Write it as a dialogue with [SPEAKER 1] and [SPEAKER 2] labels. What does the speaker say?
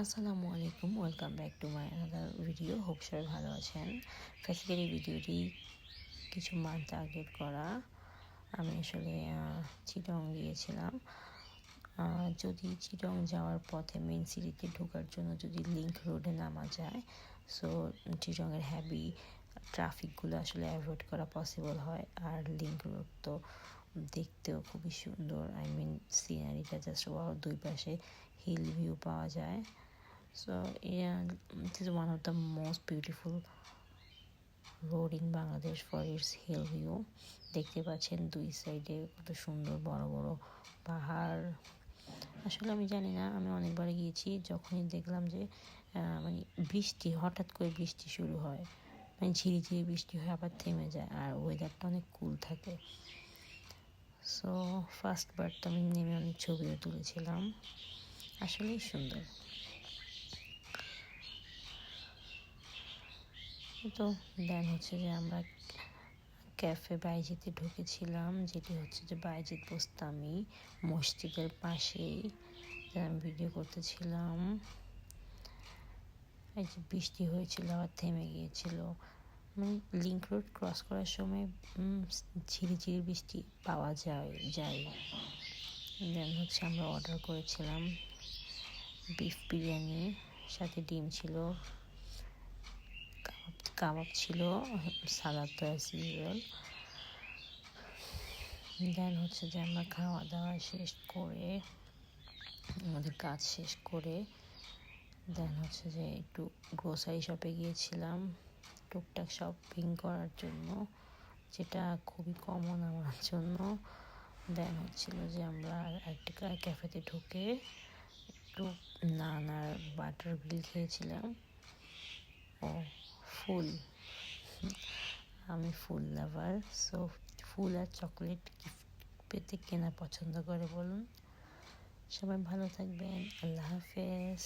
[SPEAKER 1] আসসালামু আলাইকুম, welcome back to my another video. Hope সবাই ভালো আছেন। আজকের এই ভিডিওটি কিছু মান্থ আগের করা। আমি আসলে চিটং গিয়েছিলাম। যদি চিটং যাওয়ার পথে মেন সিটিতে ঢোকার জন্য যদি লিংক রোডে নামা যায়, সো চিটংয়ের হ্যাভি ট্রাফিকগুলো আসলে অ্যাভয়েড করা পসিবল হয়। আর লিংক রোড তো দেখতেও খুবই সুন্দর। সিনারিটা জাস্ট ওয়াও, দুই পাশে হিল ভিউ পাওয়া যায়। So yeah, it is one of the most beautiful road in Bangladesh for its hill view. দেখতে পাচ্ছেন দুই সাইডে কত সুন্দর বড় বড় পাহাড়। আসলে আমি জানি না, আমি অনেকবার গিয়েছি, যখনই দেখলাম যে বৃষ্টি, হঠাৎ করে বৃষ্টি শুরু হয়, ঝিরিঝিরি বৃষ্টি হয়, আবার থেমে যায়, আর ওয়েদারটা অনেক কুল থাকে। সো ফার্স্টবার তো আমি নেমে অনেক ছবিও তুলেছিলাম, আসলেই সুন্দর। তো দেন হচ্ছে যে আমরা ক্যাফে বাইজিতে ঢুকেছিলাম, যেটি হচ্ছে যে বাইজিদ বোস্তামি মসজিদের পাশেই। আমি ভিডিও করতেছিলাম। এই যে বৃষ্টি হয়েছিল, আবার থেমে গিয়েছিল। লিংক রোড ক্রস করার সময় ঝিরিঝিরি বৃষ্টি পাওয়া যায়। দেন হচ্ছে আমরা অর্ডার করেছিলাম বিফ বিরিয়ানি, সাথে ডিম ছিল, কাবাব ছিল, সালাদ তো অ্যাজ ইউজুয়াল। দেন হচ্ছে যে আমরা খাওয়া দাওয়া শেষ করে, আমাদের কাজ শেষ করে, দেন হচ্ছে যে একটু গ্রোসারি শপে গিয়েছিলাম টুকটাক শপিং করার জন্য, যেটা খুবই কমন আমার জন্য। দেন হচ্ছিল যে আমরা একটা ক্যাফেতে ঢুকে একটু নান আর বাটার গ্রিল খেয়েছিলাম। আমি ফুল লাভার, সো ফুল আর চকলেট গিফট পেতে কেনা পছন্দ করে বলুন। সবাই ভালো থাকবেন, আল্লাহ হাফেজ।